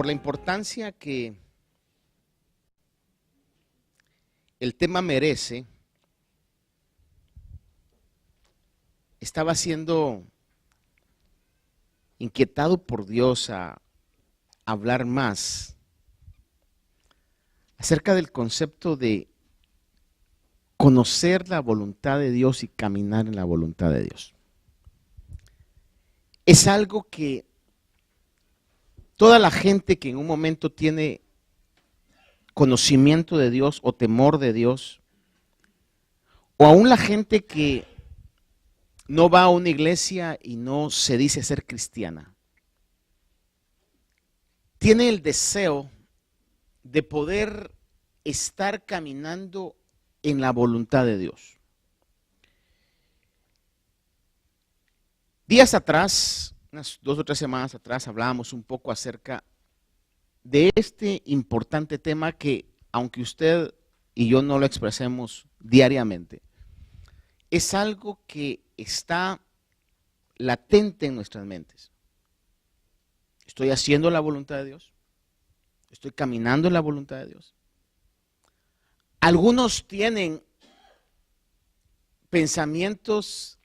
por la importancia que el tema merece, estaba siendo inquietado por Dios a hablar más acerca del concepto de conocer la voluntad de Dios y caminar en la voluntad de Dios. Es algo que toda la gente que en un momento tiene conocimiento de Dios o temor de Dios, o aún la gente que no va a una iglesia y no se dice ser cristiana, tiene el deseo de poder estar caminando en la voluntad de Dios. Días atrás, unas 2 o 3 semanas atrás, hablábamos un poco acerca de este importante tema que, aunque usted y yo no lo expresemos diariamente, es algo que está latente en nuestras mentes. ¿Estoy haciendo la voluntad de Dios? ¿Estoy caminando en la voluntad de Dios? Algunos tienen pensamientos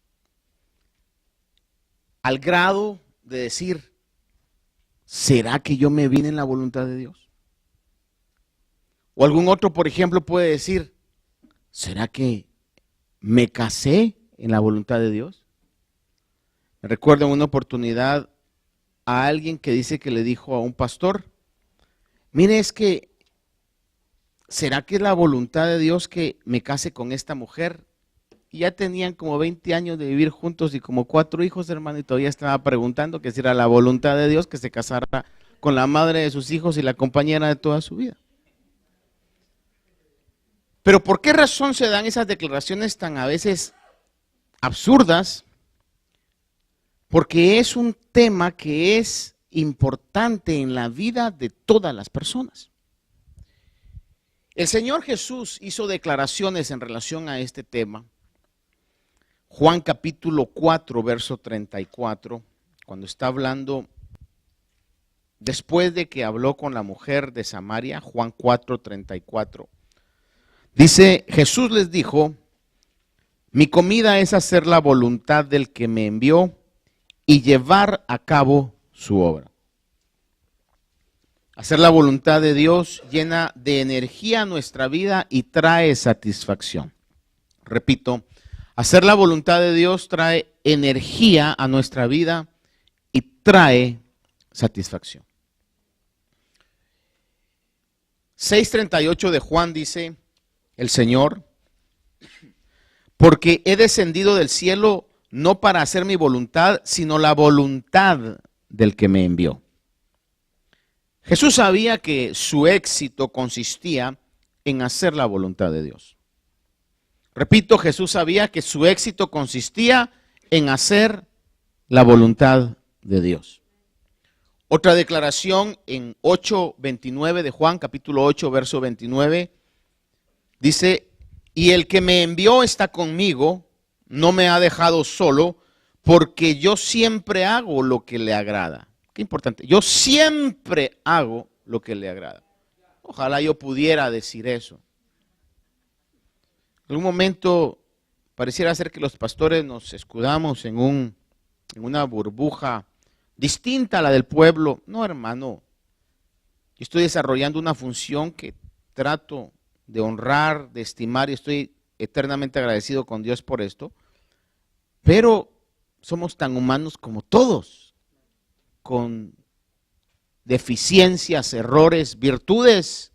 al grado de decir, ¿será que yo me vine en la voluntad de Dios? O algún otro, por ejemplo, puede decir, ¿será que me casé en la voluntad de Dios? Me recuerdo en una oportunidad a alguien que dice que le dijo a un pastor, mire, es que, ¿será que es la voluntad de Dios que me case con esta mujer? Y ya tenían como 20 años de vivir juntos y como 4 hijos, hermano, y todavía estaba preguntando que si era la voluntad de Dios que se casara con la madre de sus hijos y la compañera de toda su vida. Pero ¿por qué razón se dan esas declaraciones tan a veces absurdas? Porque es un tema que es importante en la vida de todas las personas. El Señor Jesús hizo declaraciones en relación a este tema. Juan capítulo 4, verso 34, cuando está hablando, después de que habló con la mujer de Samaria, Juan 4, 34, dice, Jesús les dijo, mi comida es hacer la voluntad del que me envió y llevar a cabo su obra. Hacer la voluntad de Dios llena de energía nuestra vida y trae satisfacción. Repito, hacer la voluntad de Dios trae energía a nuestra vida y trae satisfacción. 6:38 de Juan dice el Señor, porque he descendido del cielo no para hacer mi voluntad, sino la voluntad del que me envió. Jesús sabía que su éxito consistía en hacer la voluntad de Dios. Repito, Jesús sabía que su éxito consistía en hacer la voluntad de Dios. Otra declaración en 8:29 de Juan, capítulo 8, verso 29, dice, y el que me envió está conmigo, no me ha dejado solo, porque yo siempre hago lo que le agrada. Qué importante, yo siempre hago lo que le agrada. Ojalá yo pudiera decir eso. En algún momento pareciera ser que los pastores nos escudamos en una burbuja distinta a la del pueblo. No, hermano, yo estoy desarrollando una función que trato de honrar, de estimar y estoy eternamente agradecido con Dios por esto, pero somos tan humanos como todos, con deficiencias, errores, virtudes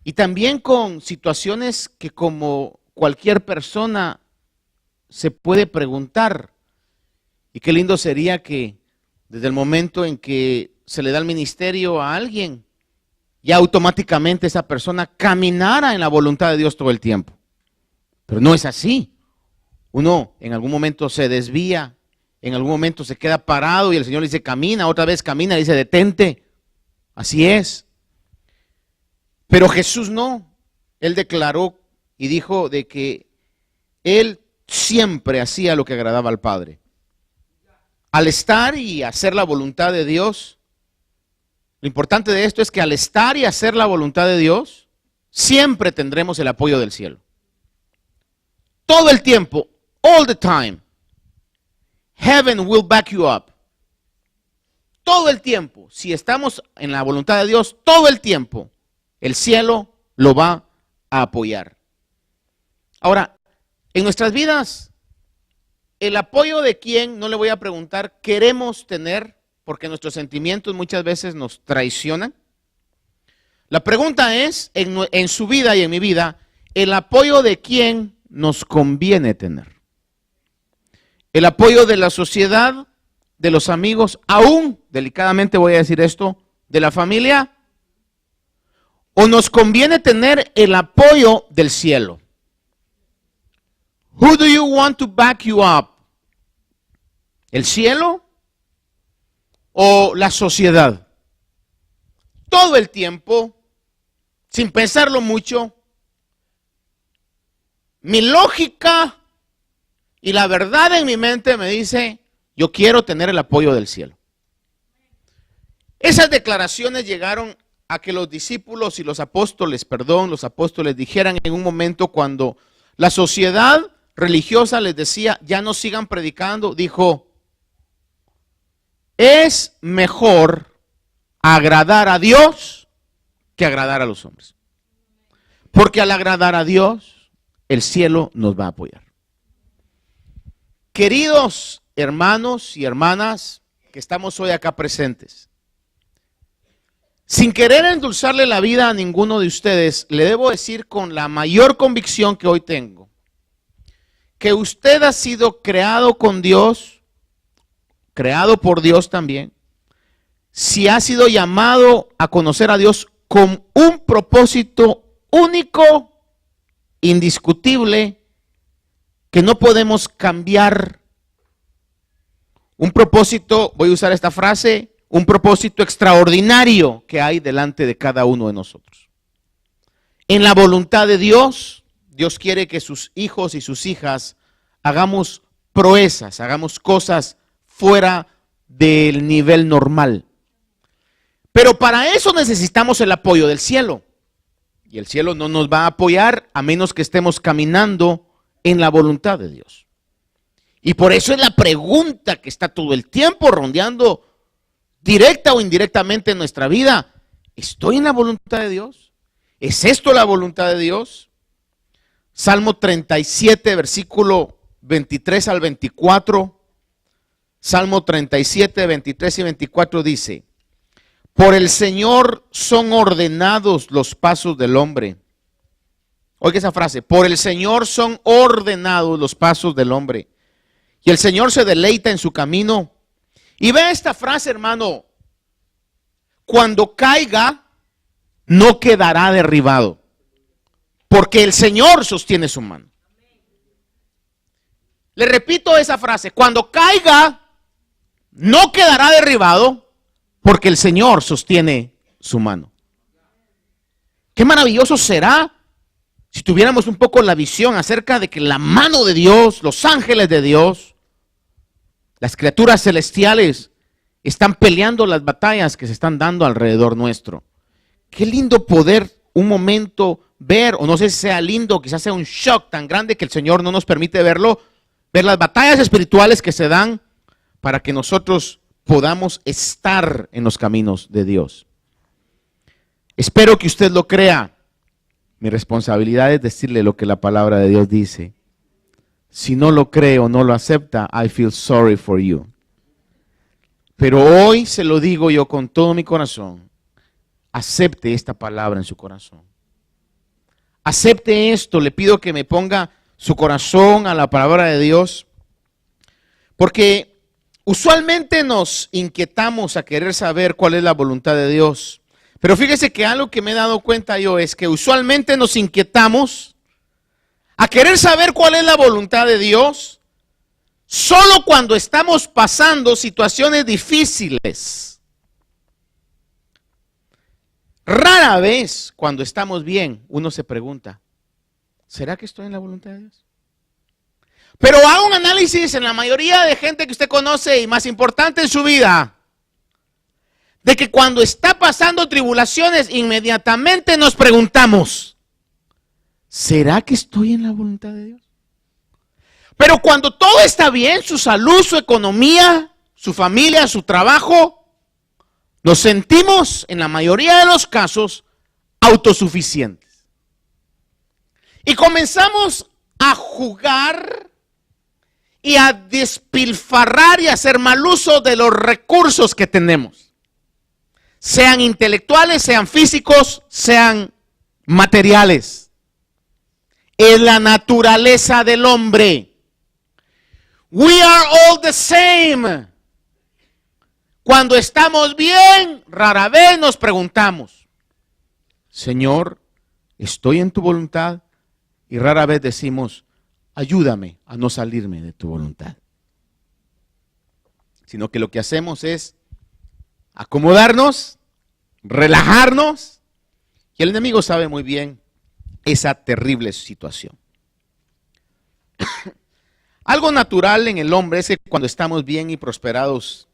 y también con situaciones que como cualquier persona se puede preguntar. Y qué lindo sería que desde el momento en que se le da el ministerio a alguien, ya automáticamente esa persona caminara en la voluntad de Dios todo el tiempo. Pero no es así. Uno en algún momento se desvía, en algún momento se queda parado y el Señor le dice camina, otra vez camina, le dice detente. Así es. Pero Jesús no. Él declaró y dijo de que Él siempre hacía lo que agradaba al Padre. Al estar y hacer la voluntad de Dios, Lo importante de esto es que al estar y hacer la voluntad de Dios, siempre tendremos el apoyo del cielo. Todo el tiempo, all the time, heaven will back you up. Todo el tiempo, si estamos en la voluntad de Dios, todo el tiempo, el cielo lo va a apoyar. Ahora, en nuestras vidas, el apoyo de quién, no le voy a preguntar, queremos tener, porque nuestros sentimientos muchas veces nos traicionan. La pregunta es, en su vida y en mi vida, el apoyo de quién nos conviene tener. El apoyo de la sociedad, de los amigos, aún, delicadamente voy a decir esto, de la familia, o nos conviene tener el apoyo del cielo. Who do you want to back you up? ¿El cielo o la sociedad? Todo el tiempo, sin pensarlo mucho, mi lógica y la verdad en mi mente me dice, yo quiero tener el apoyo del cielo. Esas declaraciones llegaron a que los discípulos y los apóstoles dijeran en un momento cuando la sociedad religiosa les decía, ya no sigan predicando, dijo, es mejor agradar a Dios que agradar a los hombres. Porque al agradar a Dios, el cielo nos va a apoyar. Queridos hermanos y hermanas que estamos hoy acá presentes, sin querer endulzarle la vida a ninguno de ustedes, le debo decir con la mayor convicción que hoy tengo, que usted ha sido creado con Dios, creado por Dios también, si ha sido llamado a conocer a Dios con un propósito único, indiscutible, que no podemos cambiar. Un propósito, voy a usar esta frase, un propósito extraordinario que hay delante de cada uno de nosotros. En la voluntad de Dios, Dios quiere que sus hijos y sus hijas hagamos proezas, hagamos cosas fuera del nivel normal. Pero para eso necesitamos el apoyo del cielo. Y el cielo no nos va a apoyar a menos que estemos caminando en la voluntad de Dios. Y por eso es la pregunta que está todo el tiempo rondeando, directa o indirectamente en nuestra vida. ¿Estoy en la voluntad de Dios? ¿Es esto la voluntad de Dios? Salmo 37, versículo 23 al 24. Salmo 37, 23 y 24 dice, por el Señor son ordenados los pasos del hombre. Oiga esa frase, por el Señor son ordenados los pasos del hombre. Y el Señor se deleita en su camino. Y ve esta frase, hermano, cuando caiga, no quedará derribado, porque el Señor sostiene su mano. Le repito esa frase, cuando caiga, no quedará derribado, porque el Señor sostiene su mano. Qué maravilloso será si tuviéramos un poco la visión acerca de que la mano de Dios, los ángeles de Dios, las criaturas celestiales están peleando las batallas que se están dando alrededor nuestro. Qué lindo poder un momento ver, o no sé si sea lindo, quizás sea un shock tan grande que el Señor no nos permite verlo, ver las batallas espirituales que se dan para que nosotros podamos estar en los caminos de Dios. Espero que usted lo crea. Mi responsabilidad es decirle lo que la palabra de Dios dice. Si no lo cree o no lo acepta, I feel sorry for you. Pero hoy se lo digo yo con todo mi corazón. Acepte esta palabra en su corazón. Acepte esto. Le pido que me ponga su corazón a la palabra de Dios. Porque usualmente nos inquietamos a querer saber cuál es la voluntad de Dios. Pero fíjese que algo que me he dado cuenta yo es que usualmente nos inquietamos a querer saber cuál es la voluntad de Dios solo cuando estamos pasando situaciones difíciles. Rara vez cuando estamos bien uno se pregunta, ¿será que estoy en la voluntad de Dios? Pero haga un análisis en la mayoría de gente que usted conoce y más importante en su vida. de que cuando está pasando tribulaciones, inmediatamente nos preguntamos, ¿será que estoy en la voluntad de Dios? Pero cuando todo está bien, su salud, su economía, su familia, su trabajo, nos sentimos, en la mayoría de los casos, autosuficientes. Y comenzamos a jugar y a despilfarrar y a hacer mal uso de los recursos que tenemos. Sean intelectuales, sean físicos, sean materiales. Es la naturaleza del hombre. We are all the same. Cuando estamos bien, rara vez nos preguntamos, Señor, ¿estoy en tu voluntad? Y rara vez decimos, ayúdame a no salirme de tu voluntad. Sino que lo que hacemos es acomodarnos, relajarnos, y el enemigo sabe muy bien esa terrible situación. Algo natural en el hombre es que cuando estamos bien y prosperados,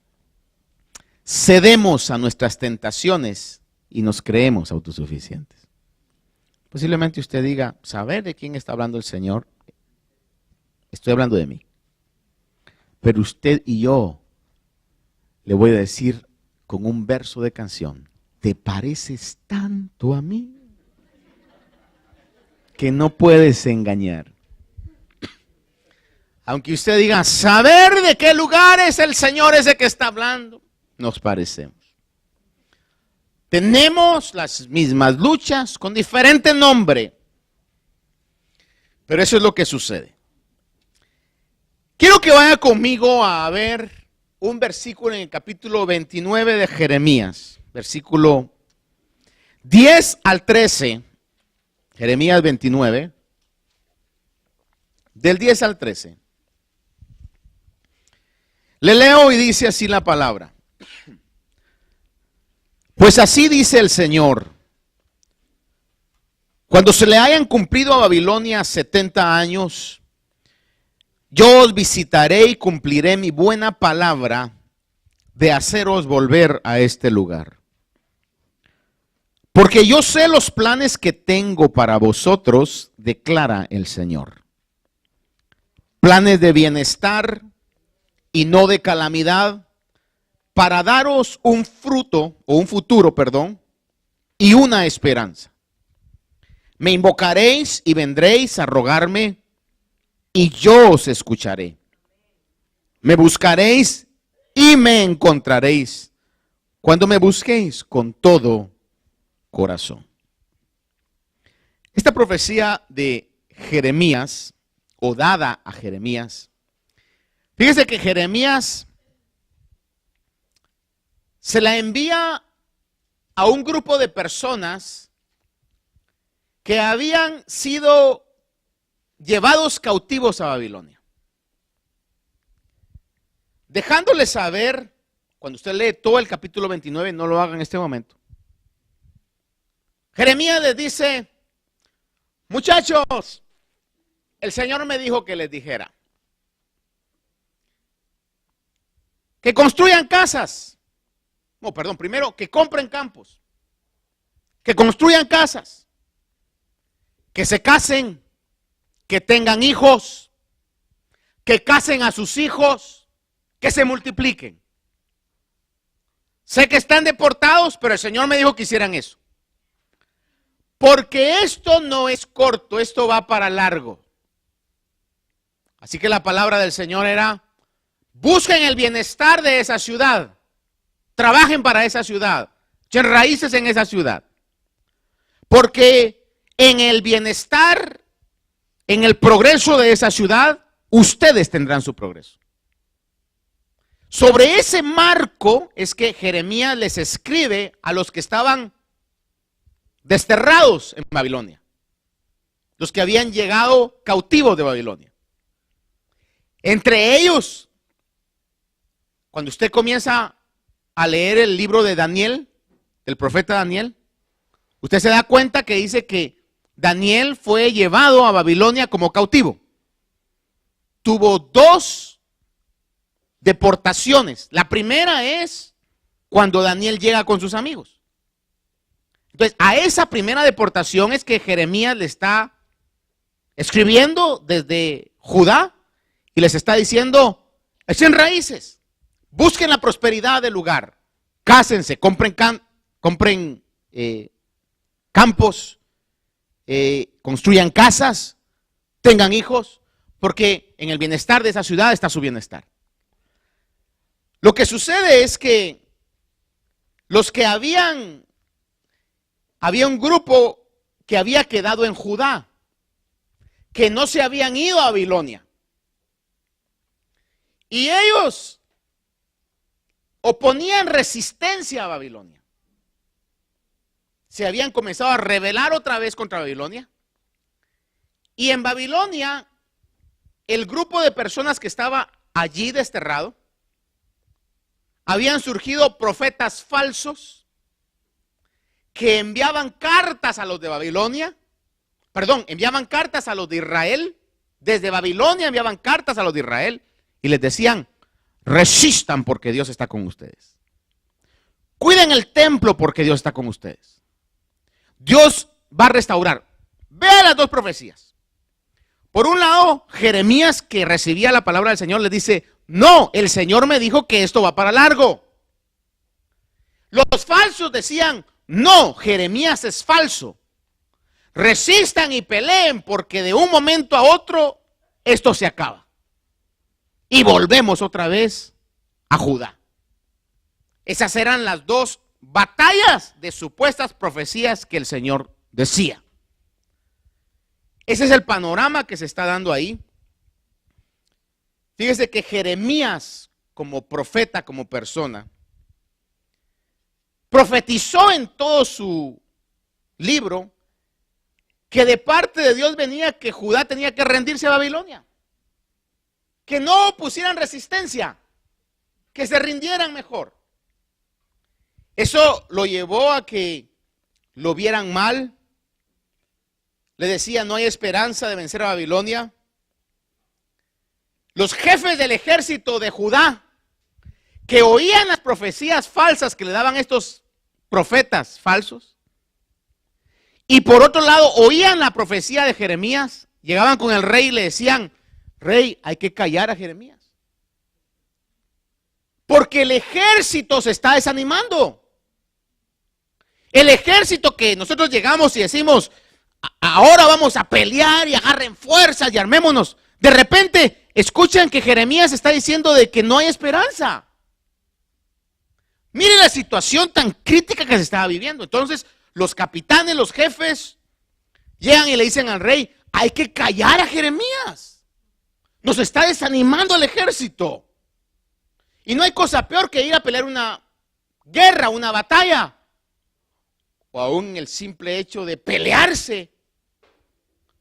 cedemos a nuestras tentaciones y nos creemos autosuficientes. Posiblemente usted diga, ¿saber de quién está hablando el Señor? Estoy hablando de mí. Pero usted y yo le voy a decir con un verso de canción, ¿te pareces tanto a mí que no puedes engañar? Aunque usted diga, saber de qué lugar es el Señor ese que está hablando, nos parecemos. Tenemos las mismas luchas con diferente nombre, pero eso es lo que sucede. Quiero que vaya conmigo a ver un versículo en el capítulo 29 de Jeremías, versículo 10 al 13, Jeremías 29, del 10 al 13. Le leo y dice así la palabra. Pues así dice el Señor, cuando se le hayan cumplido a Babilonia 70 años, yo os visitaré y cumpliré mi buena palabra de haceros volver a este lugar. Porque yo sé los planes que tengo para vosotros, declara el Señor. Planes de bienestar y no de calamidad, para daros un fruto, o un futuro, y una esperanza. Me invocaréis y vendréis a rogarme, y yo os escucharé. Me buscaréis y me encontraréis, cuando me busquéis con todo corazón. Esta profecía de Jeremías, o dada a Jeremías, fíjese que Jeremías se la envía a un grupo de personas que habían sido llevados cautivos a Babilonia. Dejándoles saber, cuando usted lee todo el capítulo 29, no lo haga en este momento. Jeremías les dice, muchachos, el Señor me dijo que les dijera que construyan casas. No, perdón, primero que compren campos, que construyan casas, que se casen, que tengan hijos, que casen a sus hijos, que se multipliquen. Sé que están deportados, pero el Señor me dijo que hicieran eso. Porque esto no es corto, esto va para largo. Así que la palabra del Señor era, busquen el bienestar de esa ciudad. Trabajen para esa ciudad, echen raíces en esa ciudad. Porque en el bienestar, en el progreso de esa ciudad, ustedes tendrán su progreso. Sobre ese marco es que Jeremías les escribe a los que estaban desterrados en Babilonia, los que habían llegado cautivos de Babilonia. Entre ellos, cuando usted comienza a leer el libro de Daniel, del profeta Daniel, usted se da cuenta que dice que Daniel fue llevado a Babilonia como cautivo. Tuvo 2 deportaciones. La primera es cuando Daniel llega con sus amigos. Entonces, a esa primera deportación es que Jeremías le está escribiendo desde Judá y les está diciendo: echen raíces, busquen la prosperidad del lugar, cásense, compren campos, construyan casas, tengan hijos, porque en el bienestar de esa ciudad está su bienestar. Lo que sucede es que los que había un grupo que había quedado en Judá, que no se habían ido a Babilonia. Y ellos oponían resistencia a Babilonia. Se habían comenzado a rebelar otra vez contra Babilonia. Y en Babilonia, el grupo de personas que estaba allí desterrado, habían surgido profetas falsos que enviaban cartas a los de Babilonia. Enviaban cartas a los de Israel. Desde Babilonia enviaban cartas a los de Israel y les decían: resistan porque Dios está con ustedes. Cuiden el templo porque Dios está con ustedes. Dios va a restaurar. Vean las dos profecías. Por un lado, Jeremías, que recibía la palabra del Señor, le dice: no, el Señor me dijo que esto va para largo. Los falsos decían: no, Jeremías es falso. Resistan y peleen porque de un momento a otro esto se acaba. Y volvemos otra vez a Judá. Esas eran las dos batallas de supuestas profecías que el Señor decía. Ese es el panorama que se está dando ahí. Fíjese que Jeremías, como profeta, como persona, profetizó en todo su libro que de parte de Dios venía que Judá tenía que rendirse a Babilonia, que no pusieran resistencia, que se rindieran mejor. Eso lo llevó a que lo vieran mal. Le decía: no hay esperanza de vencer a Babilonia. Los jefes del ejército de Judá, que oían las profecías falsas que le daban estos profetas falsos, y por otro lado oían la profecía de Jeremías, llegaban con el rey y le decían: rey, hay que callar a Jeremías, porque el ejército se está desanimando. El ejército que nosotros llegamos y decimos: ahora vamos a pelear y agarren fuerzas y armémonos. De repente escuchan que Jeremías está diciendo de que no hay esperanza. Miren la situación tan crítica que se estaba viviendo. Entonces los capitanes, los jefes, llegan y le dicen al rey: hay que callar a Jeremías. Nos está desanimando el ejército. Y no hay cosa peor que ir a pelear una guerra, una batalla, o aún el simple hecho de pelearse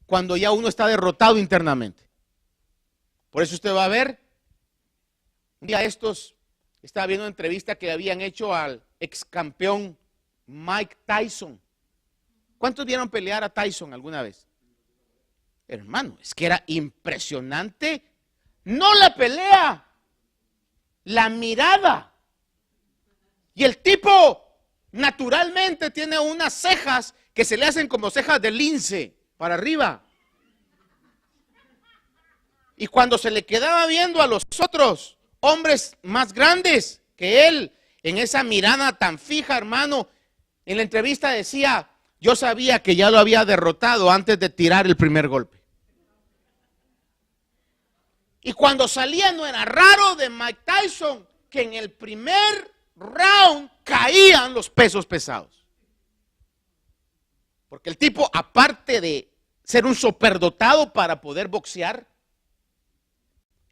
cuando ya uno está derrotado internamente. Por eso usted va a ver, un día estos, estaba viendo una entrevista que habían hecho al ex campeón Mike Tyson. ¿Cuántos vieron pelear a Tyson alguna vez? Hermano, es que era impresionante, no la pelea, la mirada. Y el tipo naturalmente tiene unas cejas que se le hacen como cejas de lince para arriba. Y cuando se le quedaba viendo a los otros hombres más grandes que él, en esa mirada tan fija, hermano, en la entrevista decía: yo sabía que ya lo había derrotado antes de tirar el primer golpe. Y cuando salía, no era raro de Mike Tyson que en el primer round caían los pesos pesados. Porque el tipo, aparte de ser un superdotado para poder boxear,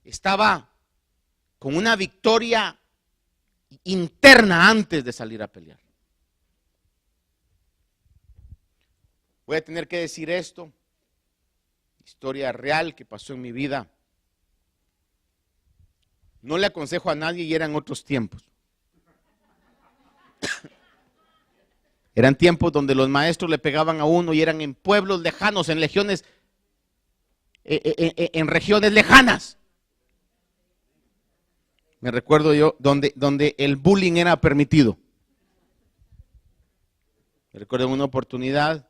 estaba con una victoria interna antes de salir a pelear. Voy a tener que decir esto, historia real que pasó en mi vida. No le aconsejo a nadie y eran otros tiempos. Eran tiempos donde los maestros le pegaban a uno y eran en pueblos lejanos, en regiones lejanas. Me recuerdo yo donde el bullying era permitido. Me recuerdo en una oportunidad,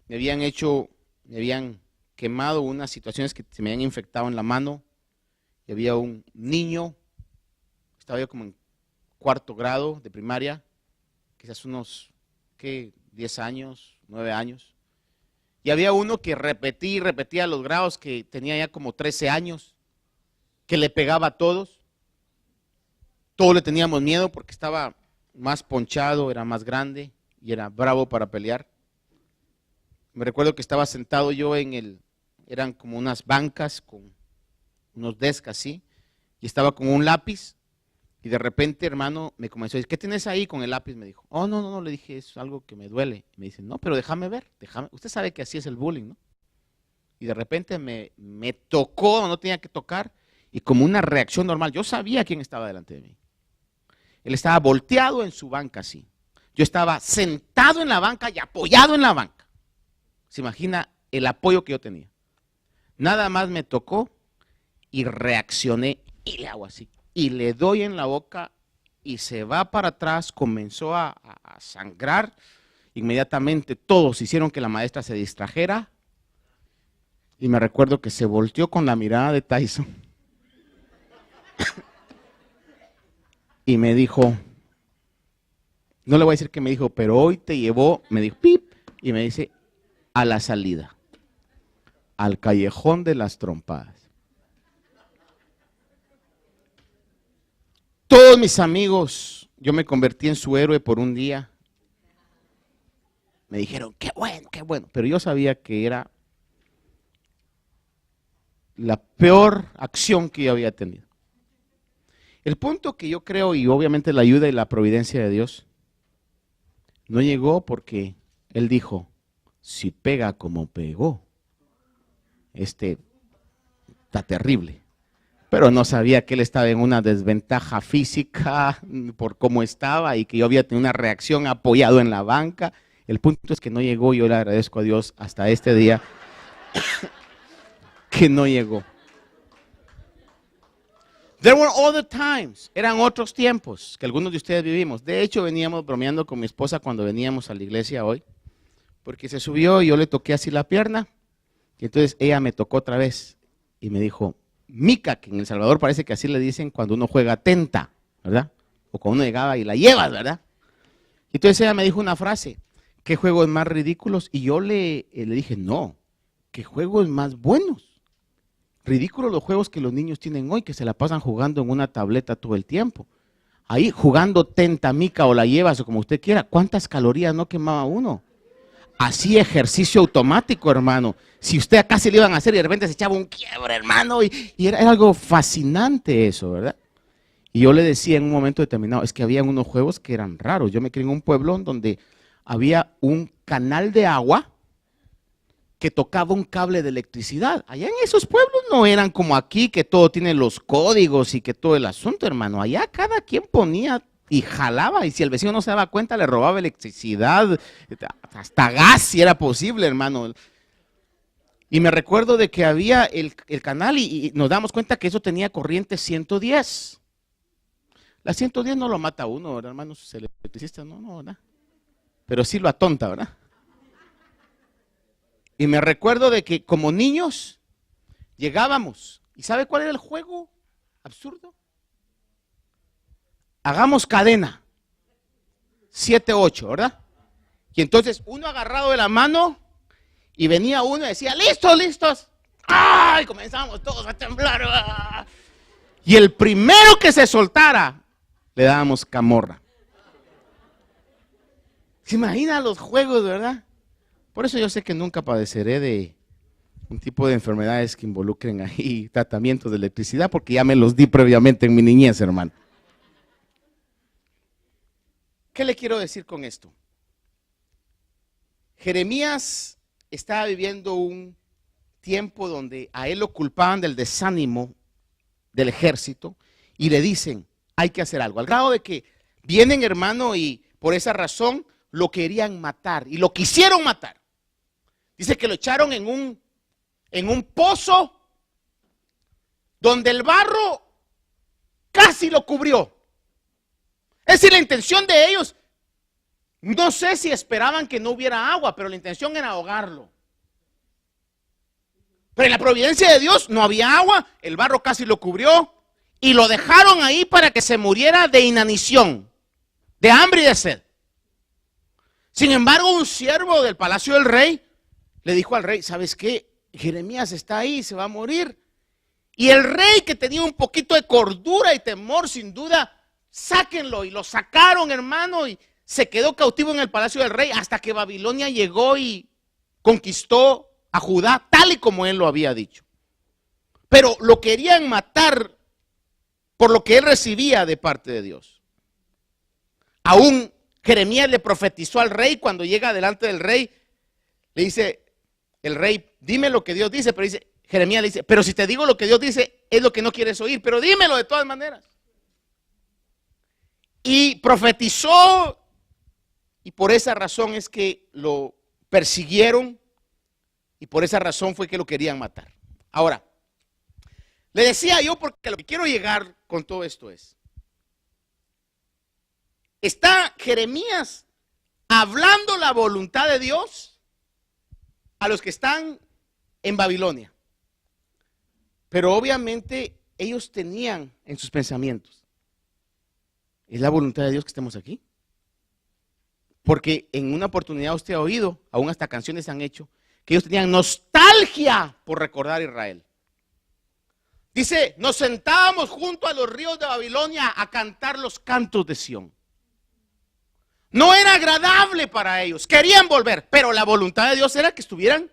me habían quemado unas situaciones que se me habían infectado en la mano. Y había un niño, estaba yo como en 4º grado de primaria, quizás unos, 10 años, 9 años. Y había uno que repetía los grados, que tenía ya como 13 años, que le pegaba a todos. Todos le teníamos miedo porque estaba más ponchado, era más grande y era bravo para pelear. Me recuerdo que estaba sentado yo eran como unas bancas con unos desks así, y estaba con un lápiz, y de repente, hermano, me comenzó a decir, ¿qué tienes ahí con el lápiz? Me dijo, oh, no, le dije, es algo que me duele. Me dice, no, pero déjame ver, usted sabe que así es el bullying, ¿no? Y de repente me tocó, no tenía que tocar, y como una reacción normal, yo sabía quién estaba delante de mí. Él estaba volteado en su banca así. Yo estaba sentado en la banca y apoyado en la banca. ¿Se imagina el apoyo que yo tenía? Nada más me tocó y reaccioné y le hago así. Y le doy en la boca y se va para atrás, comenzó a sangrar. Inmediatamente todos hicieron que la maestra se distrajera. Y me recuerdo que se volteó con la mirada de Tyson. Y me dijo, no le voy a decir qué me dijo, pero hoy te llevó, me dijo, pip, y me dice, a la salida, al callejón de las trompadas. Todos mis amigos, yo me convertí en su héroe por un día. Me dijeron, qué bueno, pero yo sabía que era la peor acción que yo había tenido. El punto que yo creo, y obviamente la ayuda y la providencia de Dios, no llegó porque Él dijo, si pega como pegó, está terrible. Pero no sabía que él estaba en una desventaja física por cómo estaba y que yo había tenido una reacción apoyado en la banca. El punto es que no llegó, yo le agradezco a Dios hasta este día que no llegó. There were other times, eran otros tiempos que algunos de ustedes vivimos. De hecho, veníamos bromeando con mi esposa cuando veníamos a la iglesia hoy, porque se subió y yo le toqué así la pierna, y entonces ella me tocó otra vez y me dijo, mica, que en El Salvador parece que así le dicen cuando uno juega tenta, ¿verdad? O cuando uno llegaba y la llevas, ¿verdad? Y entonces ella me dijo una frase, ¿qué juegos más ridículos? Y yo le dije, no, ¿qué juegos más buenos? Ridículos los juegos que los niños tienen hoy, que se la pasan jugando en una tableta todo el tiempo. Ahí jugando tenta, mica o la llevas o como usted quiera, ¿cuántas calorías no quemaba uno? Así ejercicio automático, hermano. Si usted acá se le iban a hacer y de repente se echaba un quiebre, hermano, y era algo fascinante eso, ¿verdad? Y yo le decía en un momento determinado, es que había unos juegos que eran raros. Yo me crié en un pueblo donde había un canal de agua que tocaba un cable de electricidad. Allá en esos pueblos no eran como aquí, que todo tiene los códigos y que todo el asunto, hermano. Allá cada quien ponía y jalaba, y si el vecino no se daba cuenta, le robaba electricidad, hasta gas si era posible, hermano. Y me recuerdo de que había el canal y nos damos cuenta que eso tenía corriente 110. La 110 no lo mata a uno, ¿verdad, hermano? Si el electricista no, ¿verdad? Pero sí lo atonta, ¿verdad? Y me recuerdo de que como niños llegábamos, ¿y sabe cuál era el juego absurdo? Hagamos cadena, 7, 8, ¿verdad? Y entonces uno agarrado de la mano y venía uno y decía, listos, listos. ¡Ay! Comenzamos todos a temblar. ¡Ah! Y el primero que se soltara, le dábamos camorra. ¿Se imagina los juegos, verdad? Por eso yo sé que nunca padeceré de un tipo de enfermedades que involucren ahí tratamientos de electricidad, porque ya me los di previamente en mi niñez, hermano. ¿Qué le quiero decir con esto? Jeremías estaba viviendo un tiempo donde a él lo culpaban del desánimo del ejército y le dicen, hay que hacer algo. Al grado de que vienen, hermano, y por esa razón lo querían matar y lo quisieron matar. Dice que lo echaron en un pozo donde el barro casi lo cubrió. Es decir, la intención de ellos, no sé si esperaban que no hubiera agua, pero la intención era ahogarlo. Pero en la providencia de Dios no había agua, el barro casi lo cubrió y lo dejaron ahí para que se muriera de inanición, de hambre y de sed. Sin embargo, un siervo del palacio del rey le dijo al rey, ¿sabes qué? Jeremías está ahí, se va a morir. Y el rey, que tenía un poquito de cordura y temor, sin duda, sáquenlo. Y lo sacaron, hermano, y se quedó cautivo en el palacio del rey hasta que Babilonia llegó y conquistó a Judá, tal y como él lo había dicho. Pero lo querían matar por lo que él recibía de parte de Dios. Aún Jeremías le profetizó al rey cuando llega delante del rey. Le dice el rey, dime lo que Dios dice, pero dice, Jeremías le dice, pero si te digo lo que Dios dice, es lo que no quieres oír, pero dímelo de todas maneras. Y profetizó, y por esa razón es que lo persiguieron, y por esa razón fue que lo querían matar. Ahora, le decía yo, porque lo que quiero llegar con todo esto es, ¿está Jeremías hablando la voluntad de Dios a los que están en Babilonia? Pero obviamente ellos tenían en sus pensamientos, ¿es la voluntad de Dios que estemos aquí? Porque en una oportunidad usted ha oído, aún hasta canciones han hecho, que ellos tenían nostalgia por recordar a Israel. Dice, nos sentábamos junto a los ríos de Babilonia a cantar los cantos de Sión. No era agradable para ellos, querían volver, pero la voluntad de Dios era que estuvieran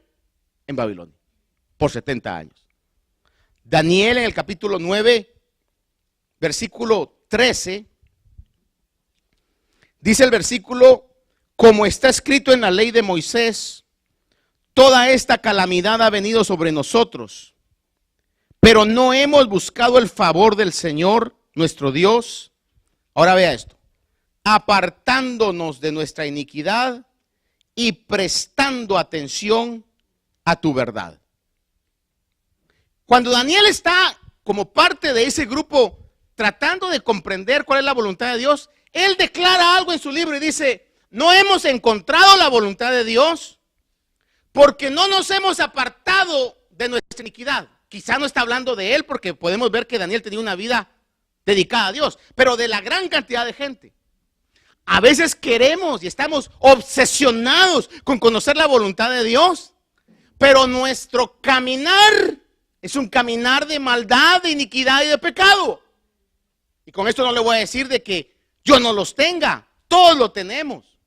en Babilonia por 70 años. Daniel en el capítulo 9, versículo 13, dice el versículo, como está escrito en la ley de Moisés, toda esta calamidad ha venido sobre nosotros, pero no hemos buscado el favor del Señor, nuestro Dios. Ahora vea esto, apartándonos de nuestra iniquidad y prestando atención a tu verdad. Cuando Daniel está como parte de ese grupo tratando de comprender cuál es la voluntad de Dios, él declara algo en su libro y dice, no hemos encontrado la voluntad de Dios porque no nos hemos apartado de nuestra iniquidad. Quizá no está hablando de él porque podemos ver que Daniel tenía una vida dedicada a Dios, pero de la gran cantidad de gente. A veces queremos y estamos obsesionados con conocer la voluntad de Dios, pero nuestro caminar es un caminar de maldad, de iniquidad y de pecado. Y con esto no le voy a decir de que yo no los tenga, todos lo tenemos.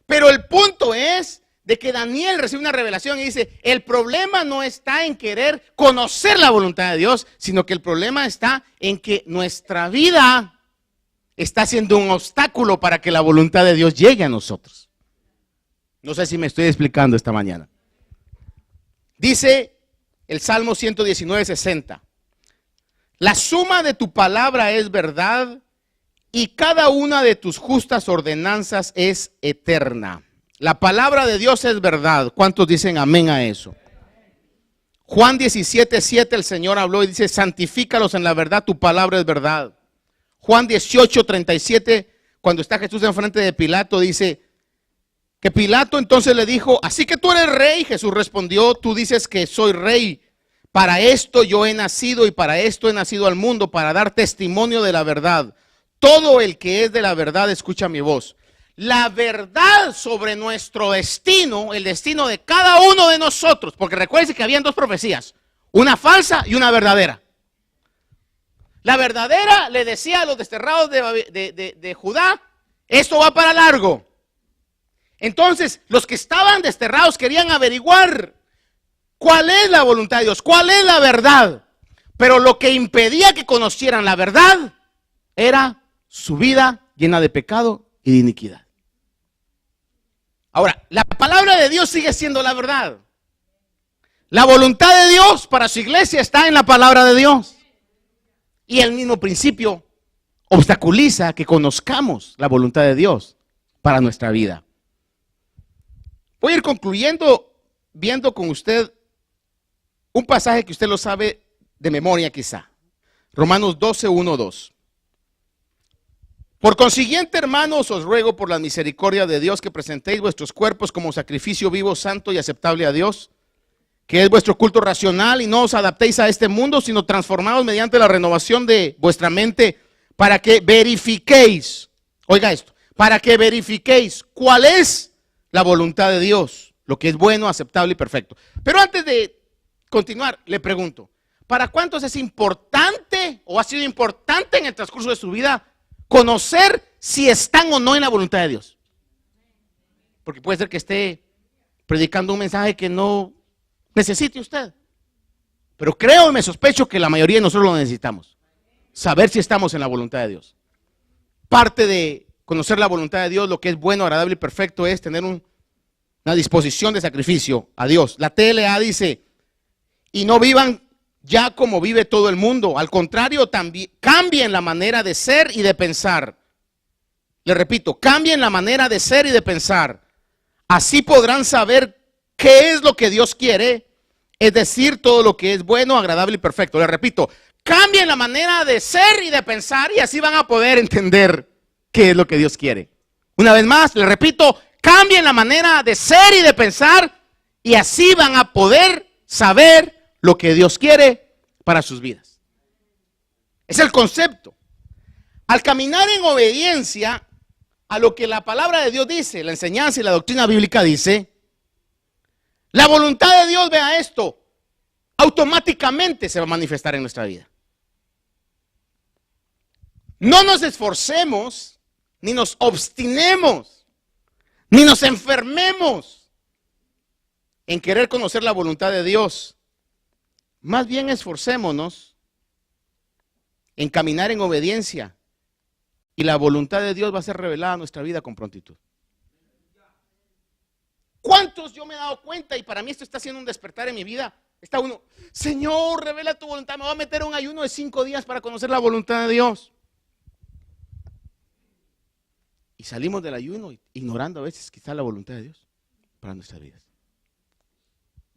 Pero el punto es de que Daniel recibe una revelación y dice, el problema no está en querer conocer la voluntad de Dios, sino que el problema está en que nuestra vida está siendo un obstáculo para que la voluntad de Dios llegue a nosotros. No sé si me estoy explicando esta mañana. Dice el Salmo 119, 60. La suma de tu palabra es verdad y cada una de tus justas ordenanzas es eterna. La palabra de Dios es verdad. ¿Cuántos dicen amén a eso? Juan 17, 7 el Señor habló y dice, santifícalos en la verdad, tu palabra es verdad. Juan 18, 37, cuando está Jesús enfrente de Pilato, dice que Pilato entonces le dijo, así que tú eres rey. Jesús respondió, tú dices que soy rey. Para esto yo he nacido y para esto he nacido al mundo, para dar testimonio de la verdad. Todo el que es de la verdad escucha mi voz. La verdad sobre nuestro destino, el destino de cada uno de nosotros, porque recuerden que habían dos profecías, una falsa y una verdadera. La verdadera le decía a los desterrados de Judá, esto va para largo. Entonces, los que estaban desterrados querían averiguar cuál es la voluntad de Dios, cuál es la verdad. Pero lo que impedía que conocieran la verdad era su vida llena de pecado y de iniquidad. Ahora, la palabra de Dios sigue siendo la verdad. La voluntad de Dios para su iglesia está en la palabra de Dios. Y el mismo principio obstaculiza que conozcamos la voluntad de Dios para nuestra vida. Voy a ir concluyendo viendo con usted un pasaje que usted lo sabe de memoria quizá. Romanos 12, 1, 2. Por consiguiente, hermanos, os ruego por la misericordia de Dios que presentéis vuestros cuerpos como sacrificio vivo, santo y aceptable a Dios, que es vuestro culto racional, y no os adaptéis a este mundo, sino transformados mediante la renovación de vuestra mente, para que verifiquéis, oiga esto, para que verifiquéis cuál es la voluntad de Dios, lo que es bueno, aceptable y perfecto. Pero antes de continuar, le pregunto, ¿para cuántos es importante o ha sido importante en el transcurso de su vida conocer si están o no en la voluntad de Dios? Porque puede ser que esté predicando un mensaje que no necesite usted. Pero creo y me sospecho que la mayoría de nosotros lo necesitamos. Saber si estamos en la voluntad de Dios. Parte de conocer la voluntad de Dios, lo que es bueno, agradable y perfecto, es tener una disposición de sacrificio a Dios. La TLA dice, y no vivan ya como vive todo el mundo. Al contrario, también cambien la manera de ser y de pensar. Le repito, cambien la manera de ser y de pensar. Así podrán saber qué es lo que Dios quiere, es decir, todo lo que es bueno, agradable y perfecto. Le repito, cambien la manera de ser y de pensar y así van a poder entender qué es lo que Dios quiere. Una vez más, le repito, cambien la manera de ser y de pensar y así van a poder saber lo que Dios quiere para sus vidas. Es el concepto. Al caminar en obediencia a lo que la palabra de Dios dice, la enseñanza y la doctrina bíblica dice, la voluntad de Dios, vea esto, automáticamente se va a manifestar en nuestra vida. No nos esforcemos, ni nos obstinemos, ni nos enfermemos en querer conocer la voluntad de Dios. Más bien esforcémonos en caminar en obediencia y la voluntad de Dios va a ser revelada a nuestra vida con prontitud. ¿Cuántos yo me he dado cuenta? Y para mí esto está haciendo un despertar en mi vida. Está uno, Señor, revela tu voluntad. Me voy a meter un ayuno de 5 días para conocer la voluntad de Dios. Y salimos del ayuno ignorando a veces quizá la voluntad de Dios para nuestras vidas.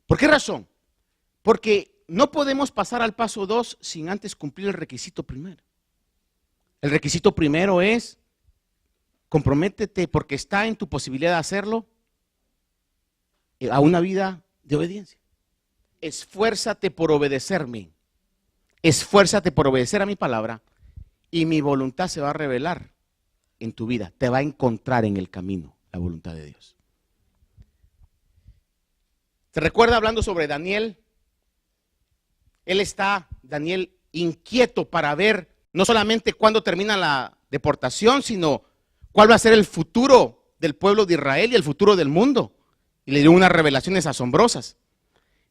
¿Por qué razón? Porque no podemos pasar al paso 2 sin antes cumplir el requisito primero. El requisito primero es, comprométete porque está en tu posibilidad de hacerlo a una vida de obediencia. Esfuérzate por obedecerme. Esfuérzate por obedecer a mi palabra y mi voluntad se va a revelar en tu vida. Te va a encontrar en el camino la voluntad de Dios. ¿Te recuerda hablando sobre Daniel? Daniel, inquieto para ver no solamente cuándo termina la deportación, sino cuál va a ser el futuro del pueblo de Israel y el futuro del mundo. Y le dio unas revelaciones asombrosas.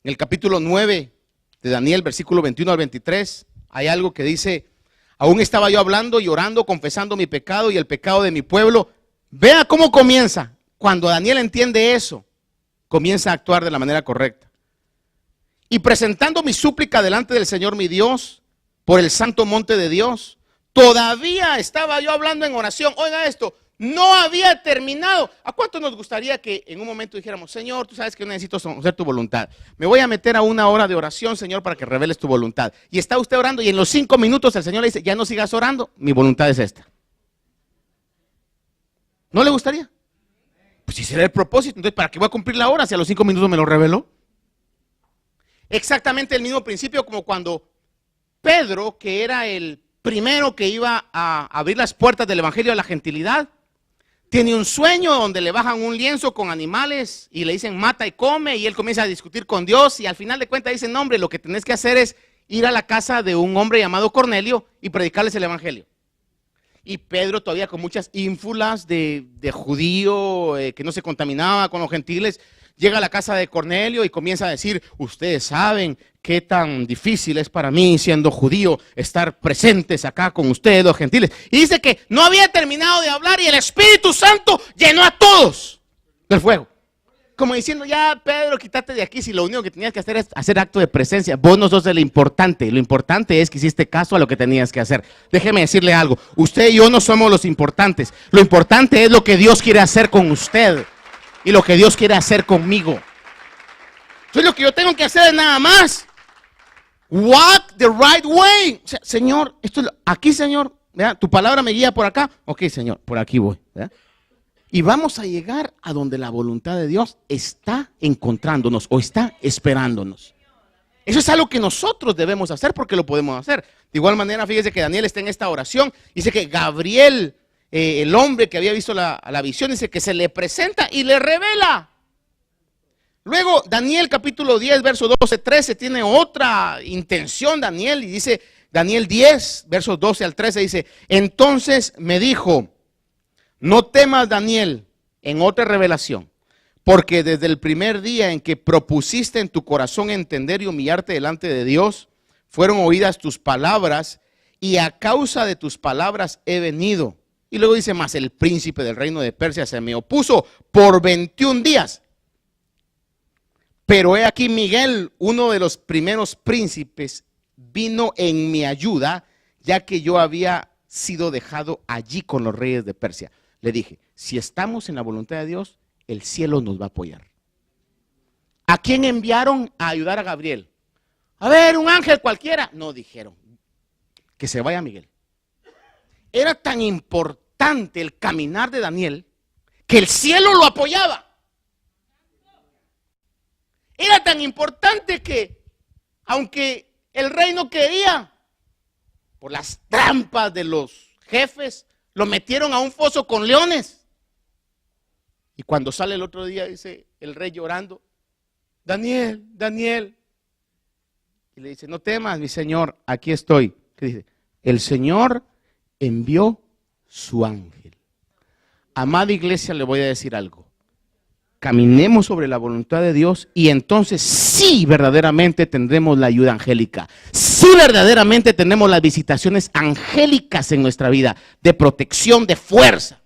En el capítulo 9 de Daniel, versículo 21 al 23, hay algo que dice, aún estaba yo hablando y orando, confesando mi pecado y el pecado de mi pueblo. Vea cómo comienza. Cuando Daniel entiende eso, comienza a actuar de la manera correcta. Y presentando mi súplica delante del Señor mi Dios, por el santo monte de Dios, todavía estaba yo hablando en oración. Oiga esto, no había terminado. ¿A cuánto nos gustaría que en un momento dijéramos, Señor, tú sabes que yo necesito hacer tu voluntad? Me voy a meter a una hora de oración, Señor, para que reveles tu voluntad. Y está usted orando y en los 5 minutos el Señor le dice, ya no sigas orando, mi voluntad es esta. ¿No le gustaría? Pues si será el propósito, entonces ¿para qué voy a cumplir la hora si a los 5 minutos me lo reveló? Exactamente el mismo principio como cuando Pedro, que era el primero que iba a abrir las puertas del evangelio a la gentilidad, tiene un sueño donde le bajan un lienzo con animales y le dicen mata y come, y él comienza a discutir con Dios y al final de cuentas dicen, no hombre, lo que tenés que hacer es ir a la casa de un hombre llamado Cornelio y predicarles el evangelio. Y Pedro, todavía con muchas ínfulas de judío que no se contaminaba con los gentiles, llega a la casa de Cornelio y comienza a decir, ustedes saben qué tan difícil es para mí, siendo judío, estar presentes acá con ustedes los gentiles. Y dice que no había terminado de hablar y el Espíritu Santo llenó a todos del fuego. Como diciendo, ya Pedro, quítate de aquí si lo único que tenías que hacer es hacer acto de presencia. Vos no sos lo importante es que hiciste caso a lo que tenías que hacer. Déjeme decirle algo, usted y yo no somos los importantes. Lo importante es lo que Dios quiere hacer con usted y lo que Dios quiere hacer conmigo. Entonces lo que yo tengo que hacer es nada más Walk the right way. O sea, Señor, aquí, Señor, ¿verdad? Tu palabra me guía por acá. Ok, Señor, por aquí voy, ¿verdad? Y vamos a llegar a donde la voluntad de Dios está encontrándonos o está esperándonos. Eso es algo que nosotros debemos hacer porque lo podemos hacer. De igual manera, fíjese que Daniel está en esta oración. Dice que Gabriel, el hombre que había visto la visión, dice que se le presenta y le revela. Luego, Daniel capítulo 10, verso 12, 13, tiene otra intención Daniel. Y dice, Daniel 10, versos 12 al 13, dice, entonces me dijo, no temas, Daniel, en otra revelación, porque desde el primer día en que propusiste en tu corazón entender y humillarte delante de Dios, fueron oídas tus palabras, y a causa de tus palabras he venido. Y luego dice, más el príncipe del reino de Persia se me opuso por 21 días. Pero he aquí Miguel, uno de los primeros príncipes, vino en mi ayuda, ya que yo había sido dejado allí con los reyes de Persia. Le dije, si estamos en la voluntad de Dios, el cielo nos va a apoyar. ¿A quién enviaron a ayudar a Gabriel? A ver, un ángel cualquiera. No, dijeron, que se vaya Miguel. Era tan importante el caminar de Daniel, que el cielo lo apoyaba. Era tan importante que, aunque el rey no quería, por las trampas de los jefes, lo metieron a un foso con leones. Y cuando sale el otro día, dice el rey llorando, Daniel, Daniel. Y le dice, no temas, mi señor, aquí estoy. ¿Qué dice? El Señor envió su ángel. Amada iglesia, le voy a decir algo. Caminemos sobre la voluntad de Dios y entonces sí verdaderamente tendremos la ayuda angélica. Sí verdaderamente tenemos las visitaciones angélicas en nuestra vida, de protección, de fuerza.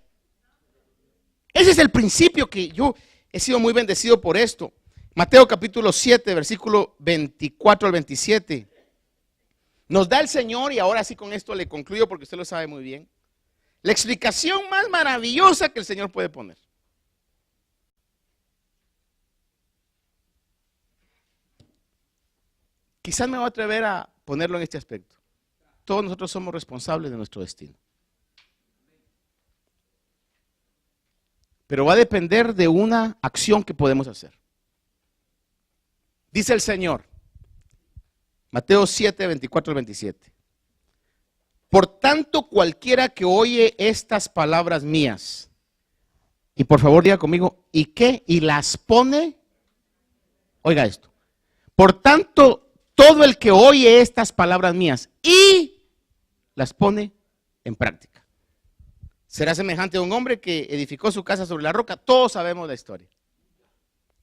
Ese es el principio que yo he sido muy bendecido por esto. Mateo capítulo 7, versículo 24 al 27. Nos da el Señor, y ahora sí con esto le concluyo porque usted lo sabe muy bien, la explicación más maravillosa que el Señor puede poner. Quizás me voy a atrever a ponerlo en este aspecto. Todos nosotros somos responsables de nuestro destino. Pero va a depender de una acción que podemos hacer. Dice el Señor, Mateo 7, 24 al 27. Por tanto, cualquiera que oye estas palabras mías, y por favor diga conmigo, ¿y qué? Y las pone, oiga esto, por tanto, todo el que oye estas palabras mías y las pone en práctica, será semejante a un hombre que edificó su casa sobre la roca. Todos sabemos la historia.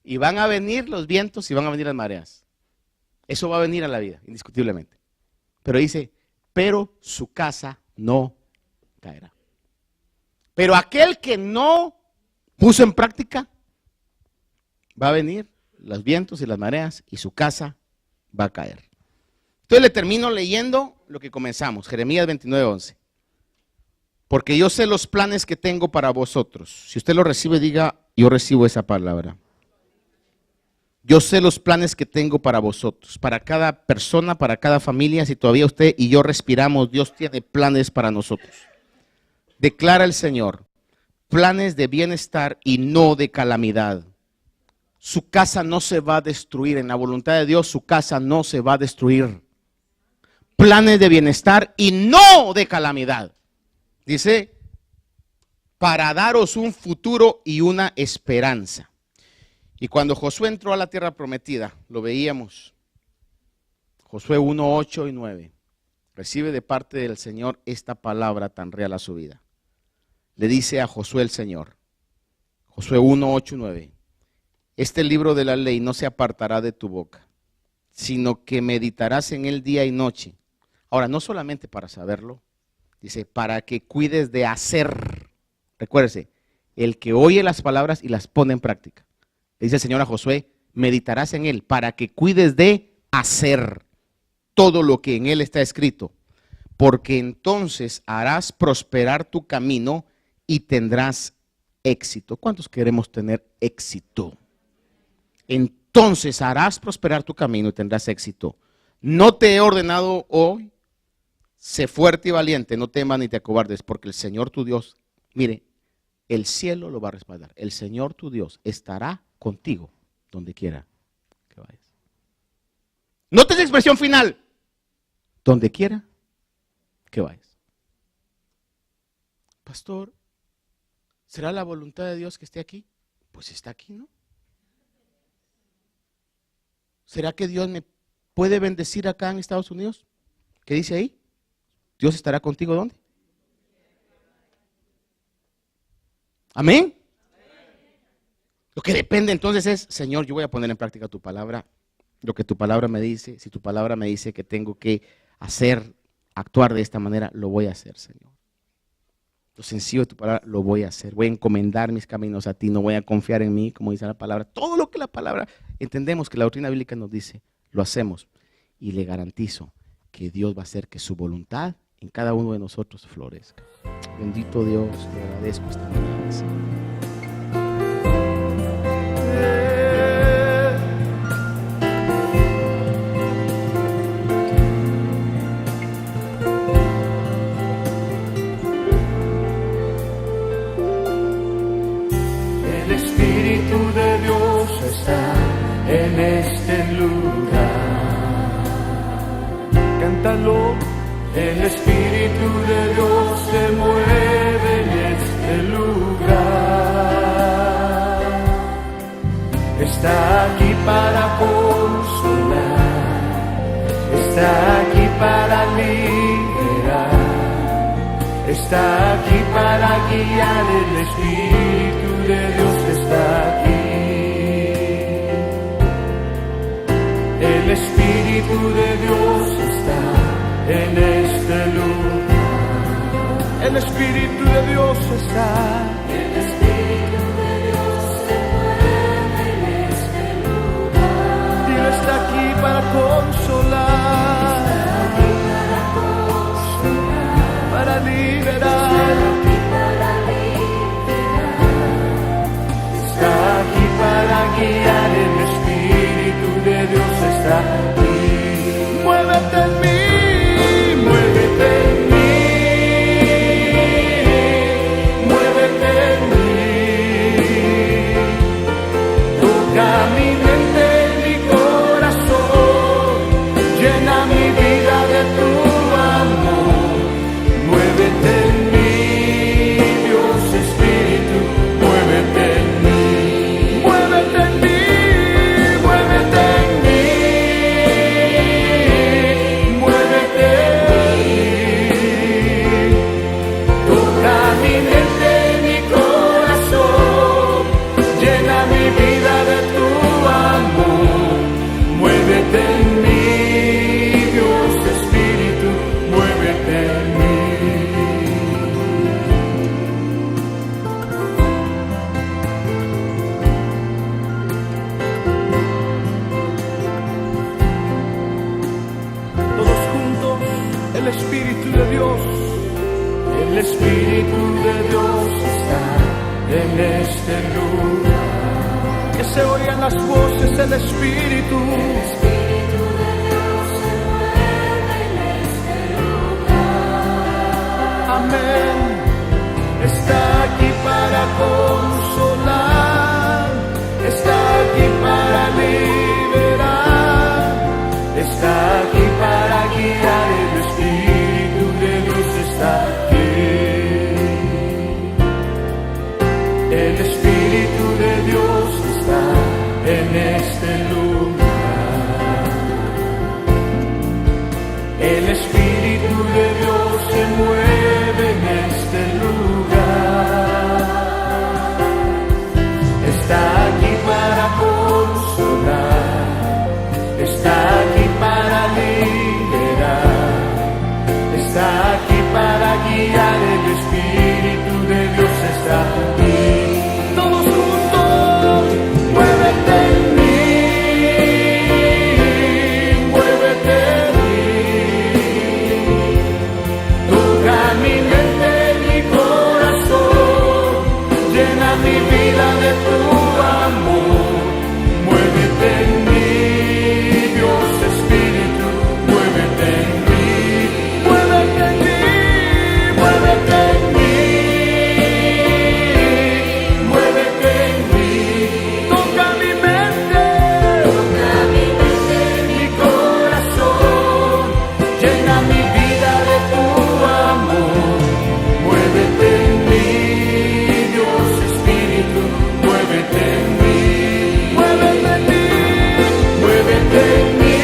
Y van a venir los vientos y van a venir las mareas. Eso va a venir a la vida, indiscutiblemente. Pero dice, pero su casa no caerá. Pero aquel que no puso en práctica, va a venir los vientos y las mareas y su casa va a caer. Entonces le termino leyendo lo que comenzamos, Jeremías 29:11. Porque yo sé los planes que tengo para vosotros. Si usted lo recibe, diga, yo recibo esa palabra. Yo sé los planes que tengo para vosotros, para cada persona, para cada familia. Si todavía usted y yo respiramos, Dios tiene planes para nosotros. Declara el Señor, planes de bienestar y no de calamidad. Su casa no se va a destruir. En la voluntad de Dios, su casa no se va a destruir. Planes de bienestar y no de calamidad. Dice, para daros un futuro y una esperanza. Y cuando Josué entró a la tierra prometida, lo veíamos. Josué 1, 8 y 9. Recibe de parte del Señor esta palabra tan real a su vida. Le dice a Josué el Señor, Josué 1, 8 y 9. Este libro de la ley no se apartará de tu boca, sino que meditarás en él día y noche. Ahora, no solamente para saberlo, dice, para que cuides de hacer. Recuérdese, el que oye las palabras y las pone en práctica. Le dice el Señor a Josué, meditarás en él para que cuides de hacer todo lo que en él está escrito, porque entonces harás prosperar tu camino y tendrás éxito. ¿Cuántos queremos tener éxito? Entonces harás prosperar tu camino y tendrás éxito. no te he ordenado hoy, sé fuerte y valiente, no temas ni te acobardes, porque el Señor tu Dios, mire, el cielo lo va a respaldar. El Señor tu Dios estará contigo donde quiera que vayas. Note la expresión final, donde quiera que vayas. Pastor, ¿será la voluntad de Dios que esté aquí? Pues está aquí, ¿no? ¿Será que Dios me puede bendecir acá en Estados Unidos? ¿Qué dice ahí? Dios estará contigo ¿dónde? Amén. Lo que depende entonces es, Señor, yo voy a poner en práctica tu palabra, lo que tu palabra me dice. Si tu palabra me dice que tengo que hacer, actuar de esta manera, lo voy a hacer, Señor. Lo sencillo de tu palabra, lo voy a hacer. Voy a encomendar mis caminos a ti, no voy a confiar en mí, como dice la palabra. Todo lo que la palabra, entendemos que la doctrina bíblica nos dice, lo hacemos. Y le garantizo que Dios va a hacer que su voluntad en cada uno de nosotros florezca. Bendito Dios, le agradezco esta mañana, Señor. El Espíritu de Dios está en este lugar. Cántalo. El Espíritu de Dios se mueve en este lugar. Está aquí para consolar, está aquí para liberar, está aquí para guiar. El Espíritu de Dios está aquí. El Espíritu de Dios está en este lugar. El Espíritu de Dios está. El Espíritu de Dios se mueve en este lugar. Dios está aquí para consolar, está aquí para consolar, para liberar, está aquí para guiar. El Espíritu de Dios está aquí. Muévete en mí. Muévete en mí, muévete en mí, toca mi mente, mi corazón, llena mi vida de tu amor. Muévete en mí, Dios Espíritu, muévete en mí, muévete en mí, muévete en mí. El Espíritu de Dios está en este lugar. Que se oigan las voces del Espíritu. El Espíritu de Dios se mueve en este lugar. Amén. Está aquí para consolar, está aquí para liberar, está aquí para guiar. El Espíritu de Dios está aquí. El Espíritu de Dios está en este lugar. El Espíritu de Dios se mueve en este lugar. Está aquí para consolar, está aquí para liberar, está aquí para guiar. El Espíritu de Dios está aquí. Todos juntos, muévete en mí, muévete en mí, llena mi vida de tu amor. Muévete en mí, Dios Espíritu, muévete en mí, muévete en mí, muévete en mí,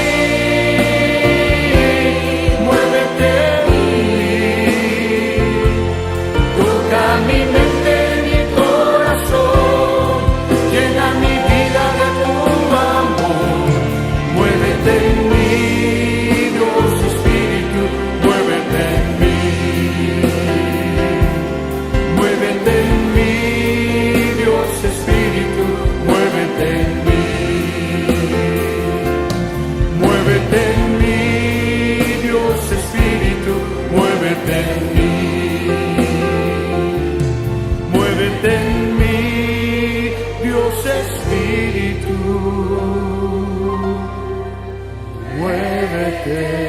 muévete en mí. Toca mi mente, mi corazón, llena mi vida de tu amor. Muévete en mí, Dios Espíritu, muévete en mí. Muévete en mí, Dios Espíritu, muévete en mí. Muévete en mí, Dios Espíritu, muévete en mí. Muévete en mí, Dios Espíritu, muévete.